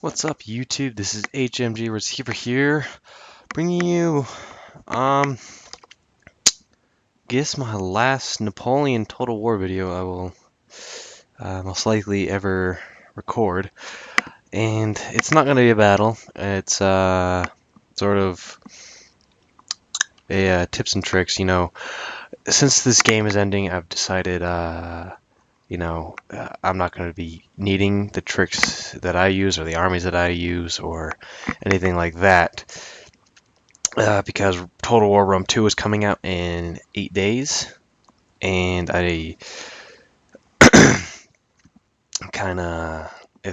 What's up, YouTube? This is HMG Receiver here, bringing you, guess my last Napoleon Total War video I will most likely ever record. And it's not going to be a battle. It's sort of a tips and tricks. Since this game is ending, I've decided I'm not going to be needing the tricks that I use or the armies that I use or anything like that. Because Total War Rome 2 is coming out in 8 days, and I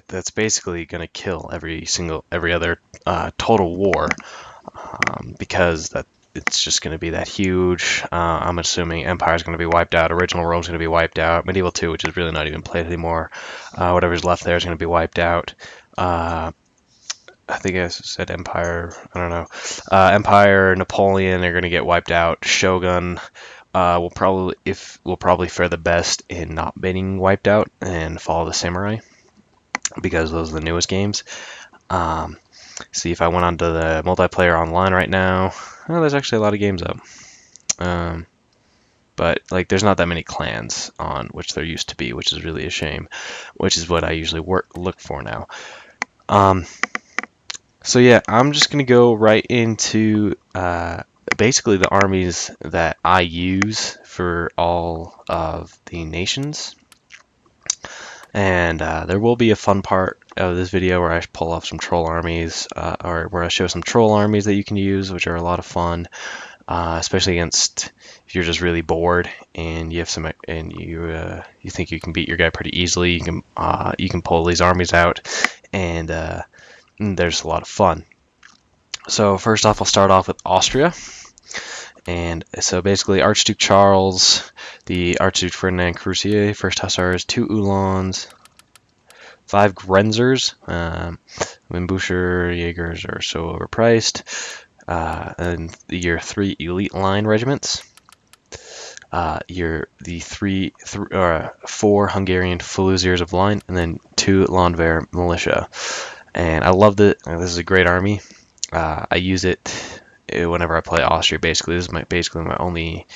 that's basically gonna kill every other Total War, because it's just gonna be that huge. I'm assuming Empire's gonna be wiped out, Original Rome's gonna be wiped out, Medieval 2, which is really not even played anymore, whatever's left there is gonna be wiped out. I think I said Empire. I don't know. Empire, Napoleon are going to get wiped out. Shogun will probably fare the best in not being wiped out and follow the samurai, because those are the newest games. See, if I went onto the multiplayer online right now, there's actually a lot of games up. But there's not that many clans on, which there used to be, which is really a shame. Which is what I usually look for now. So yeah, I'm just going to go right into basically the armies that I use for all of the nations. And there will be a fun part of this video where I pull off some troll armies, or where I show some troll armies that you can use, which are a lot of fun, especially against if you're just really bored and you have you think you can beat your guy pretty easily. You can pull these armies out, and there's a lot of fun. So first off, I'll start off with Austria. And so basically Archduke Charles, the Archduke Ferdinand Crucier, 1st Hussars, 2 Uhlans, 5 Grenzers, Wimbusher Jaegers are so overpriced, and your 3 elite line regiments, the 4 Hungarian Fusiliers of line, and then 2 Landwehr militia. And I love this is a great army. I use it whenever I play Austria. Basically, this is basically my only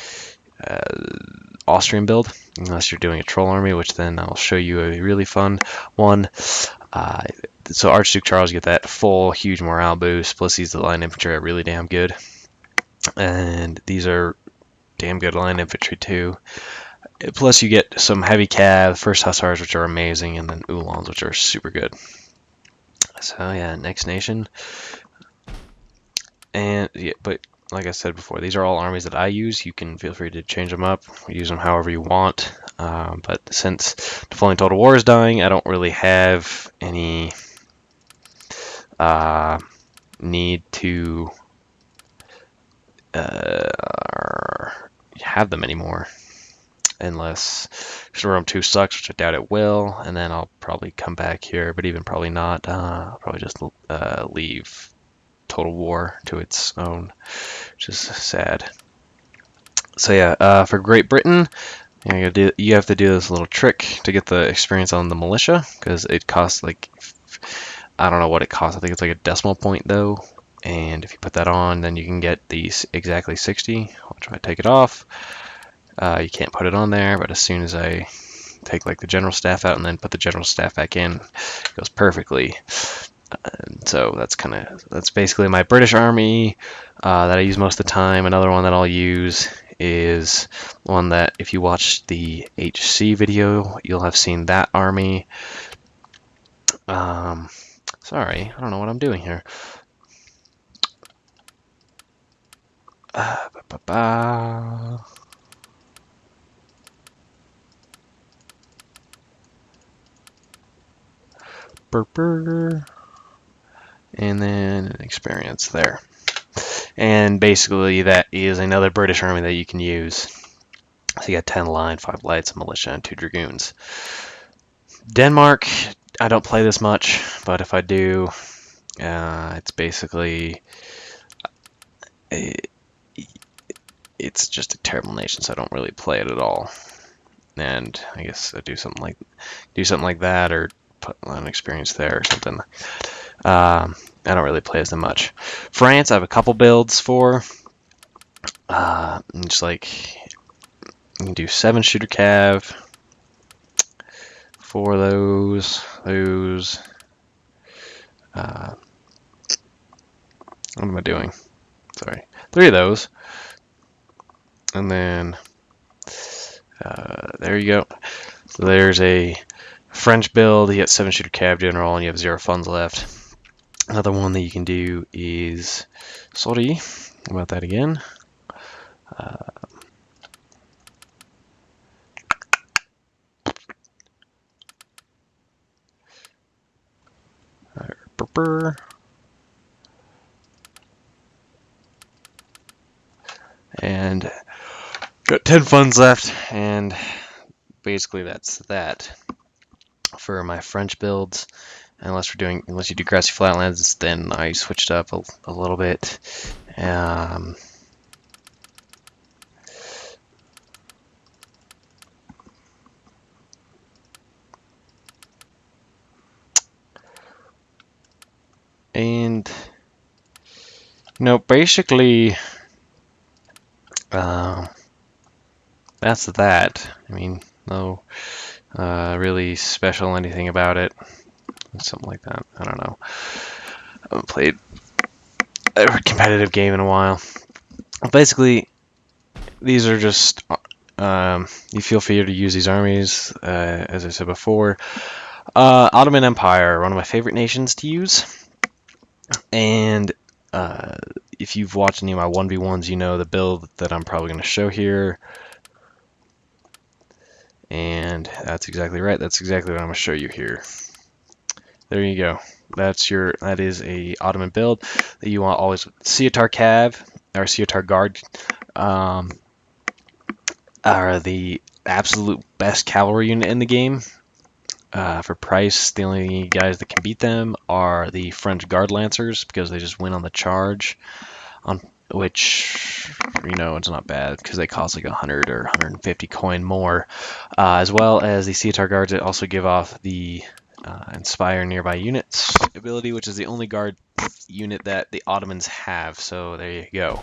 Austrian build, unless you're doing a troll army, which then I'll show you a really fun one. So Archduke Charles, get that full huge morale boost, plus these line infantry are really damn good, and these are damn good line infantry too. Plus you get some heavy cav, 1st Hussars, which are amazing, and then Uhlans, which are super good. So yeah, next nation. And yeah, but like I said before, these are all armies that I use. You can feel free to change them up, use them however you want. But since Napoleon Total War is dying, I don't really have any need to have them anymore. Unless Rome 2 sucks, which I doubt it will, and then I'll probably come back here, but even probably not. I'll probably just leave Total War to its own, which is sad. So yeah, for Great Britain, you have to do this little trick to get the experience on the militia, because it costs I don't know what it costs. I think it's like a decimal point though. And if you put that on, then you can get these exactly 60. I'll try to take it off. You can't put it on there, but as soon as I take the general staff out and then put the general staff back in, it goes perfectly. So that's basically my British army that I use most of the time. Another one that I'll use is one that, if you watch the HC video, you'll have seen that army. Sorry, I don't know what I'm doing here. And then an experience there. And basically that is another British army that you can use. So you got 10 line, 5 lights, a militia, and 2 dragoons. Denmark, I don't play this much, but if I do, it's basically it's just a terrible nation, so I don't really play it at all. And I guess I do something like that, or put an experience there or something. I don't really play as them much. France, I have a couple builds for. Just like you can do 7 shooter cav for those. What am I doing? Sorry, 3 of those, and then there you go. So there's a French build. You get 7 shooter cav general, and you have 0 funds left. Another one that you can do is, sorry about that again. And got 10 funds left, and basically that's that for my French builds. Unless you do grassy flatlands, then I switched up a little bit. And basically, that's that. I mean, no really special anything about it. Something like that. I don't know. I haven't played a competitive game in a while. Basically, these are just you feel free to use these armies, as I said before. Ottoman Empire, one of my favorite nations to use. And if you've watched any of my 1v1s, you know the build that I'm probably going to show here. And that's exactly right. That's exactly what I'm going to show you here. There you go. That is a Ottoman build that you want always. Ciotar Cav or Ciotar Guard are the absolute best cavalry unit in the game. For price, the only guys that can beat them are the French Guard Lancers, because they just win on the charge, which, it's not bad because they cost like 100 or 150 coin more, as well as the Ciotar Guards that also give off the Inspire Nearby Units ability, which is the only guard unit that the Ottomans have, so there you go.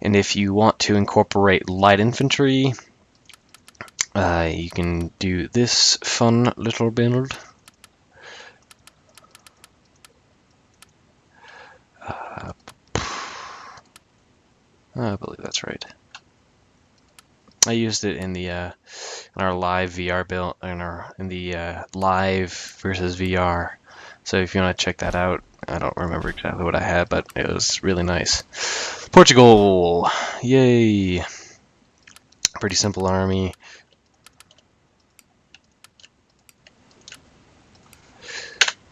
And if you want to incorporate light infantry, you can do this fun little build. I believe that's right. I used it in the in our live VR build, in the live versus VR. So if you want to check that out, I don't remember exactly what I had, but it was really nice. Portugal, yay! Pretty simple army.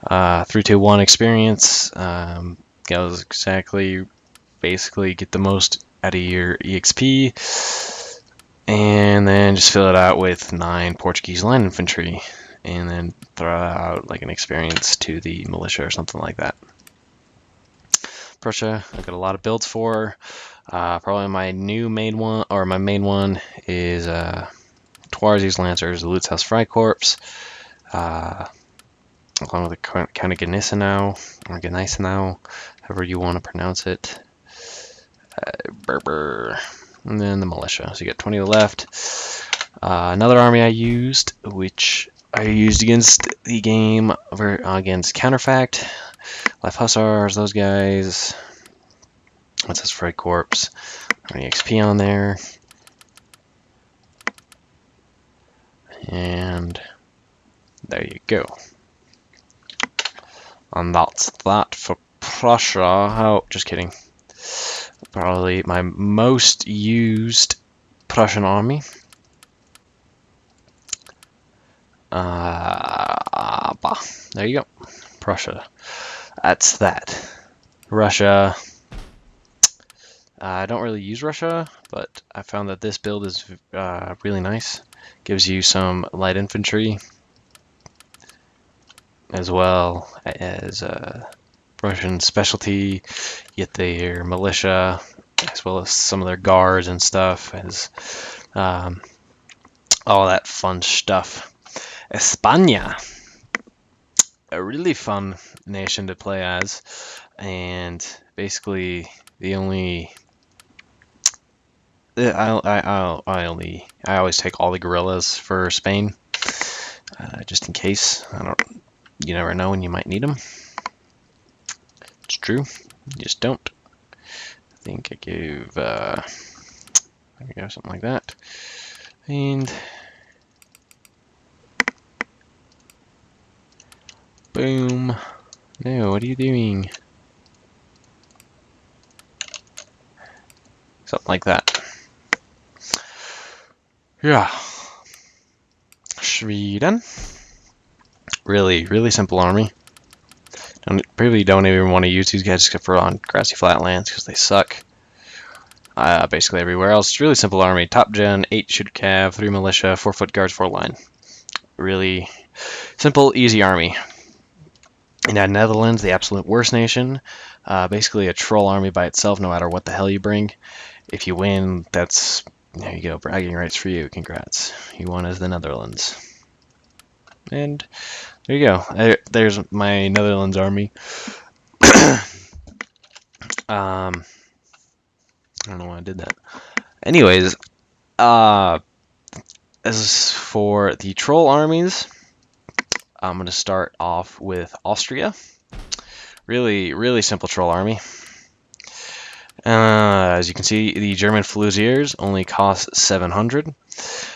3-2-1 experience. Goes exactly, basically get the most out of your EXP, and then just fill it out with 9 Portuguese line infantry, and then throw out like an experience to the militia or something like that. Prussia, I've got a lot of builds for. Probably my main one is Twarzi's Lancers, the Lutzhaus Freikorps, along with the Count of Gneisenau, or Gneisenau, however you want to pronounce it. And then the militia. So you got 20 left. Another army I used, which I used against the game against Counterfact, Life Hussars, those guys. What's this? Freikorps. Any XP on there. And there you go. And that's that for Prussia. Oh, just kidding. Probably my most used Prussian army. There you go. Prussia. That's that. Russia. I don't really use Russia, but I found that this build is really nice. Gives you some light infantry, as well as Russian specialty. You get their militia, as well as some of their guards and stuff, as all that fun stuff. España. a really fun nation to play as, and basically the only I always take all the guerrillas for Spain, just in case. You never know when you might need them. It's true. You just don't. I think I gave there we go, something like that, and boom. No, what are you doing? Something like that. Yeah. Sweden. Really, really simple army. Probably don't even want to use these guys except for on grassy flatlands because they suck. Basically everywhere else. It's really simple army. Top gen, 8 shooter cav, 3 militia, 4 foot guards, 4 line. Really simple, easy army. In the Netherlands, the absolute worst nation. Basically a troll army by itself, no matter what the hell you bring. If you win, that's, there you go, bragging rights for you. Congrats. You won as the Netherlands. And there you go. There's my Netherlands army. I don't know why I did that. Anyways, as for the troll armies, I'm going to start off with Austria. Really, really simple troll army. As you can see, the German Fusiliers only cost 700.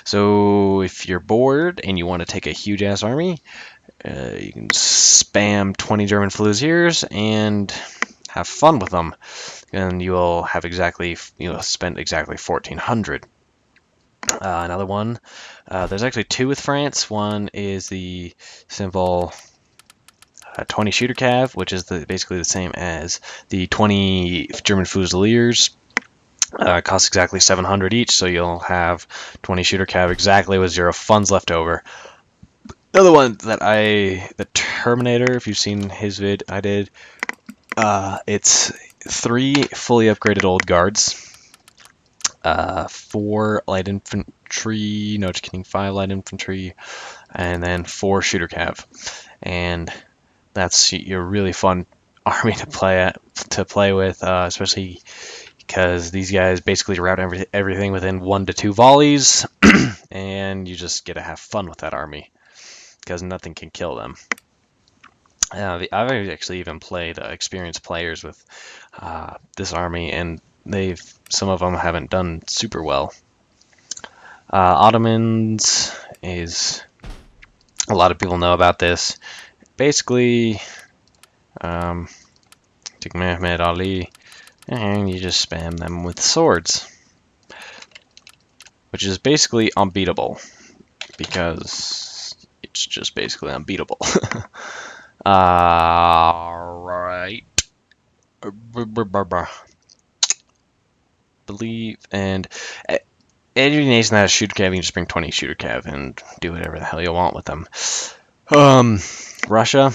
So if you're bored and you want to take a huge ass army, you can spam 20 German Fusiliers and have fun with them, and you'll spend exactly 1,400. Another one, there's actually 2 with France. One is the simple 20 shooter cav, which is basically the same as the 20 German Fusiliers. Costs exactly 700 each, so you'll have 20 shooter cav exactly with 0 funds left over. Another one that the Terminator, if you've seen his vid I did, it's 3 fully upgraded old guards, 4 light infantry, no, just kidding, 5 light infantry, and then 4 shooter cav. And that's your really fun army to play with, especially because these guys basically route everything within 1 to 2 volleys, and you just get to have fun with that army because nothing can kill them. I've actually even played experienced players with this army, and some of them haven't done super well. Ottomans is, a lot of people know about this. Basically, take Mehmed Ali, and you just spam them with swords, which is basically unbeatable because it's just basically unbeatable. Right. Believe, and any nation that has shooter cav, you can just bring 20 shooter cav and do whatever the hell you want with them. Russia,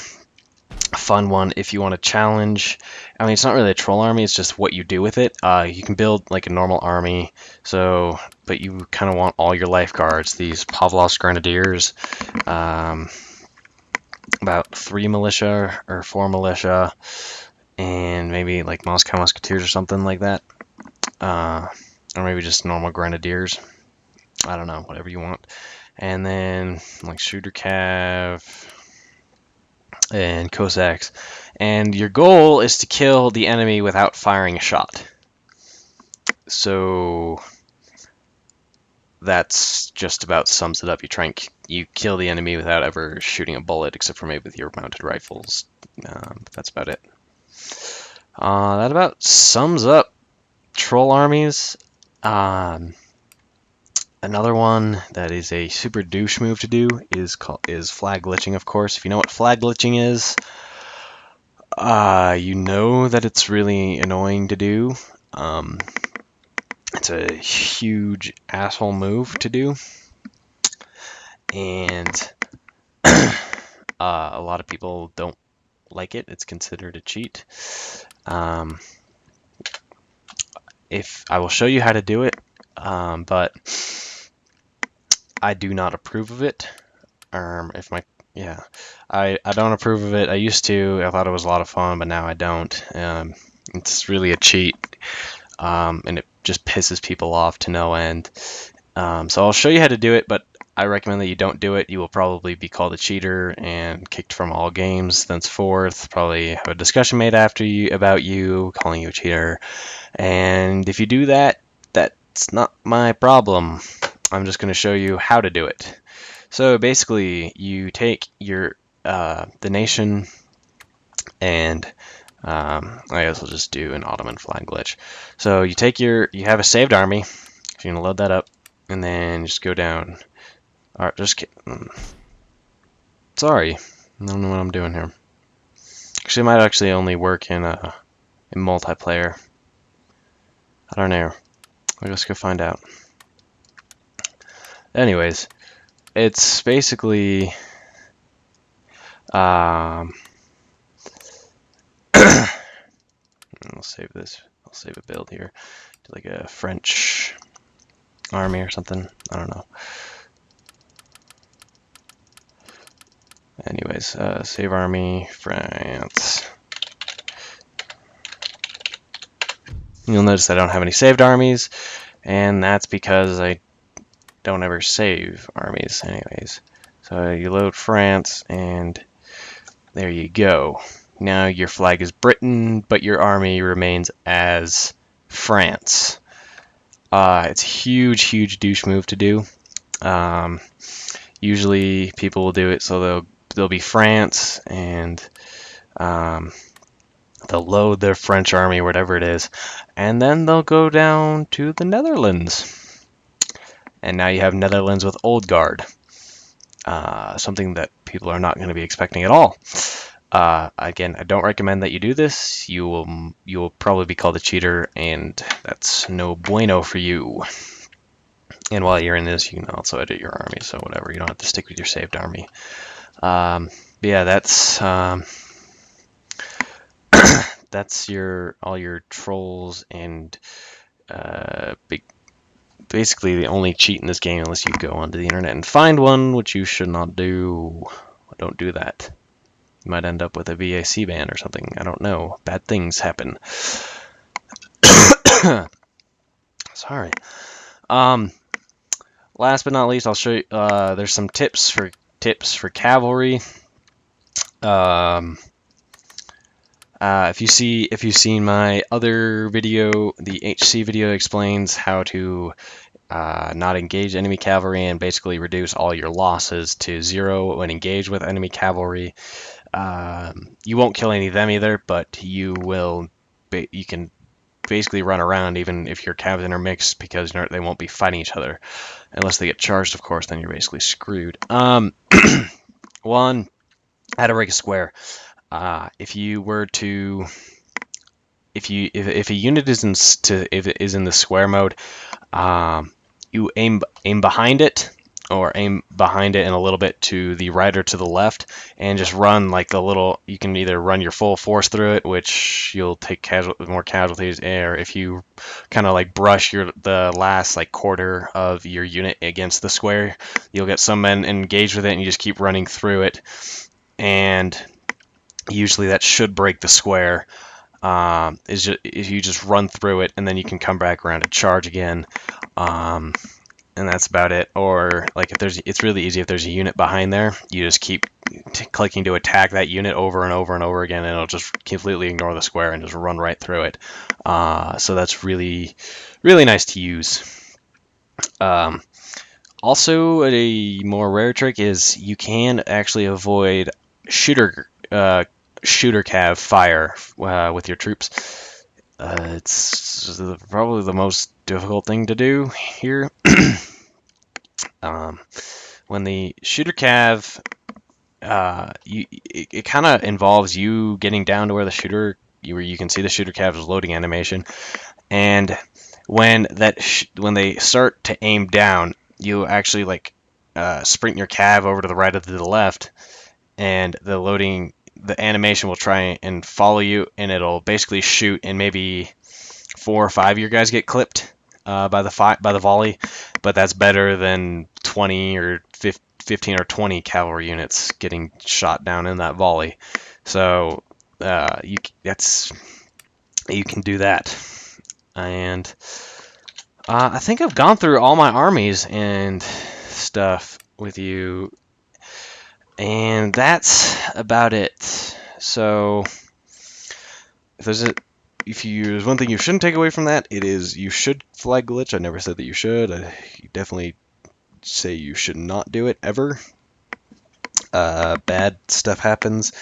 fun one if you want to challenge. I mean, it's not really a troll army, it's just what you do with it. You can build like a normal army, but you kind of want all your lifeguards, these Pavlovsk Grenadiers, about 3 militia or 4 militia, and maybe like Moscow Musketeers or something like that, or maybe just normal Grenadiers. I don't know, whatever you want. And then like shooter cav and Cossacks, and your goal is to kill the enemy without firing a shot. So that's just about sums it up. You kill the enemy without ever shooting a bullet, except for maybe with your mounted rifles. But that's about it. That about sums up troll armies. Another one that is a super douche move to do is flag glitching, of course. If you know what flag glitching is, you know that it's really annoying to do. It's a huge asshole move to do, and a lot of people don't like it. It's considered a cheat. If I will show you how to do it, but I do not approve of it. If my Yeah, I don't approve of it. I used to. I thought it was a lot of fun, but now I don't. It's really a cheat, and it just pisses people off to no end. So I'll show you how to do it, but I recommend that you don't do it. You will probably be called a cheater and kicked from all games thenceforth. Probably have a discussion made after you about you calling you a cheater. And if you do that, that's not my problem. I'm just going to show you how to do it. So basically, you take your the nation, and I guess we'll just do an Ottoman flag glitch. So you you have a saved army. So you're gonna load that up, and then just go down. All right, sorry, I don't know what I'm doing here. Actually, it might actually only work in multiplayer. I don't know. Let's go find out. Anyways, it's basically I'll save this. I'll save a build here to like a French army or something. I don't know. Anyways, save army, France. You'll notice I don't have any saved armies, and that's because I don't ever save armies anyways. So you load France, and there you go. Now your flag is Britain, but your army remains as France. It's a huge douche move to do. Usually people will do it so they'll be France, and they'll load their French army, whatever it is, and then they'll go down to the Netherlands. And now you have Netherlands with Old Guard, something that people are not going to be expecting at all. Again, I don't recommend that you do this. You will probably be called a cheater, and that's no bueno for you. And while you're in this, you can also edit your army, so whatever. You don't have to stick with your saved army. But yeah, that's that's all your trolls and basically the only cheat in this game, unless you go onto the internet and find one, which you should not do. Don't do that. You might end up with a VAC ban or something. I don't know. Bad things happen. Sorry. Last but not least, I'll show you. There's some tips for cavalry. If you've seen my other video, the HC video explains how to not engage enemy cavalry and basically reduce all your losses to 0 when engaged with enemy cavalry. You won't kill any of them either, but you can basically run around even if your cavs intermix, because they won't be fighting each other unless they get charged, of course. Then you're basically screwed. One, how to break a square. If you were to, if a unit is in the square mode, you aim behind it, or aim behind it and a little bit to the right or to the left, and just run like a little. You can either run your full force through it, which you'll take more casualties, or if you kind of like brush the last like quarter of your unit against the square, you'll get some men engaged with it, and you just keep running through it, and usually that should break the square. If you just run through it, and then you can come back around and charge again. And that's about it. Or like it's really easy. If there's a unit behind there, you just keep clicking to attack that unit over and over and over again, and it'll just completely ignore the square and just run right through it. So that's really nice to use. Also, a more rare trick is you can actually avoid shooter cav fire with your troops. It's probably the most difficult thing to do here. When the shooter cav, it kind of involves you getting down to where you can see the shooter cav's loading animation, and when they start to aim down, you actually like sprint your cav over to the right or to the left, and the animation will try and follow you, and it'll basically shoot, and maybe 4 or 5 of your guys get clipped by the volley, but that's better than 20 or 15 or 20 cavalry units getting shot down in that volley. So you can do that. And I think I've gone through all my armies and stuff with you, and that's about it. So if there's one thing you shouldn't take away from that, it is you should flag glitch. I never said that you should. I definitely say you should not do it ever. Bad stuff happens.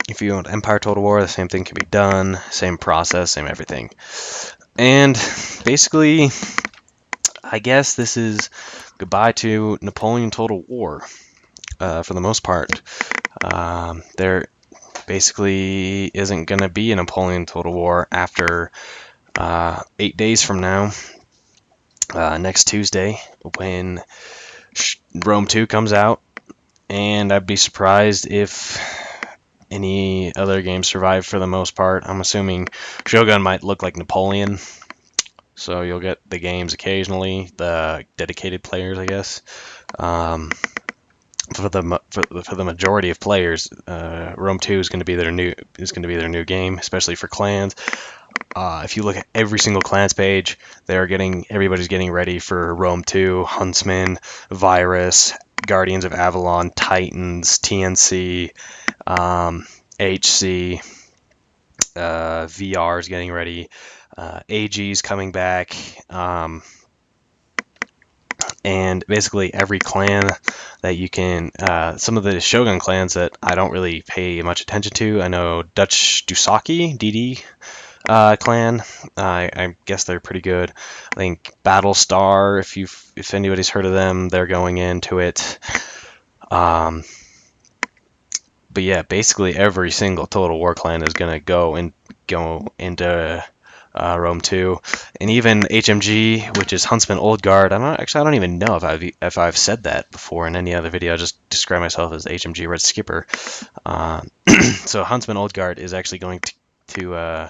If you own Empire Total War, the same thing can be done. Same process, same everything. And basically, I guess this is goodbye to Napoleon Total War for the most part. There basically isn't going to be a Napoleon Total War after 8 days from now, next Tuesday, when Rome 2 comes out. And I'd be surprised if any other games survive for the most part. I'm assuming Shogun might look like Napoleon, so you'll get the games occasionally, the dedicated players, I guess. For the majority of players, Rome 2 is going to be their new game, especially for clans. If you look at every single clans page, everybody's getting ready for Rome 2, Huntsman, Virus, Guardians of Avalon, Titans, TNC, HC, VR is getting ready, AG's coming back, and basically every clan that you can, some of the Shogun clans that I don't really pay much attention to. I know Dutch Dusaki, DD clan, I guess they're pretty good. I think Battlestar, if anybody's heard of them, they're going into it. But yeah, basically every single Total War clan is gonna go into Rome 2, and even HMG, which is Huntsman Old Guard. I don't even know if I've said that before in any other video. I just describe myself as HMG Red Skipper. So Huntsman Old Guard is actually going to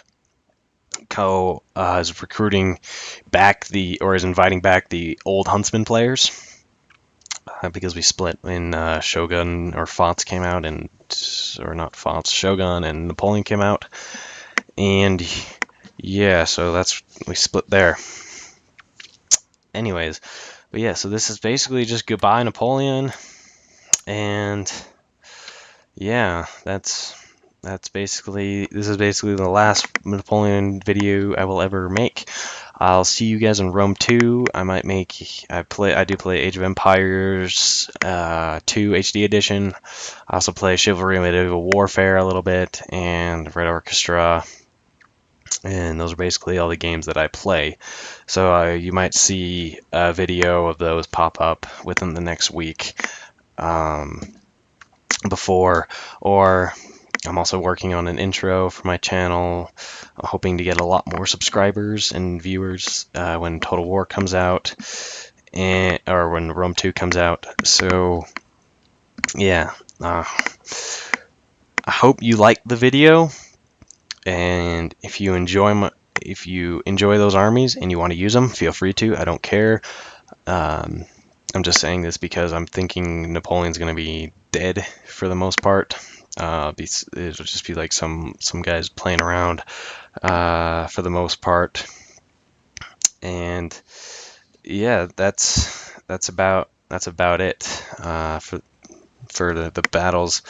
is recruiting back is inviting back the old Huntsman players. Because we split when Shogun or Fonts came out, or not Fonts, Shogun and Napoleon came out, and yeah, so we split there. Anyways, but yeah, so this is basically just goodbye Napoleon, and yeah, this is basically the last Napoleon video I will ever make. I'll see you guys in Rome 2. I do play Age of Empires 2 HD Edition. I also play Chivalry and Medieval Warfare a little bit, and Red Orchestra. And those are basically all the games that I play. So you might see a video of those pop up within the next week. Or I'm also working on an intro for my channel, hoping to get a lot more subscribers and viewers when Total War comes out, or when Rome 2 comes out. So yeah, I hope you like the video, and if you enjoy those armies and you want to use them, feel free to. I don't care. I'm just saying this because I'm thinking Napoleon's going to be dead for the most part. It'll just be like some guys playing around for the most part, and yeah, that's about it for the battles.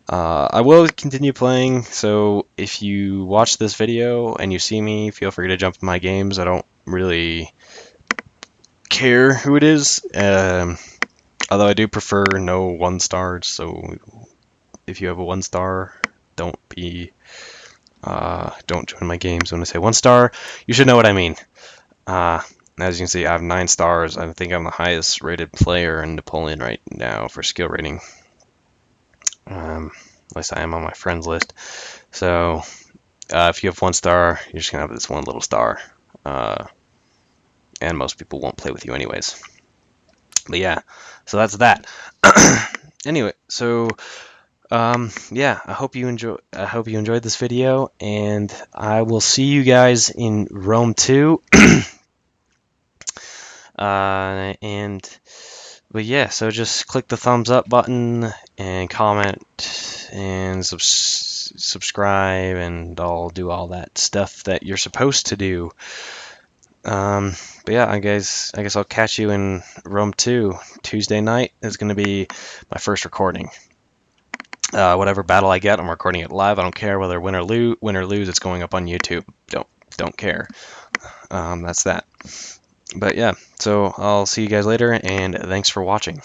I will continue playing, so if you watch this video and you see me, feel free to jump in my games. I don't really care who it is, although I do prefer no 1-stars, so if you have a 1-star, don't join my games. When I say 1-star, you should know what I mean. As you can see, I have 9 stars. I think I'm the highest rated player in Napoleon right now for skill rating. At least I am on my friends list. So if you have 1 star, you're just gonna have this one little star, and most people won't play with you anyways. But yeah, so that's that. Anyway, so yeah, I hope you enjoyed this video, and I will see you guys in Rome 2. And But yeah, so just click the thumbs up button and comment and subscribe, and I'll do all that stuff that you're supposed to do. But yeah, I guess I'll catch you in Rome 2. Tuesday night is going to be my first recording. Whatever battle I get, I'm recording it live. I don't care whether win or lose. It's going up on YouTube. Don't care. That's that. But yeah, so I'll see you guys later, and thanks for watching.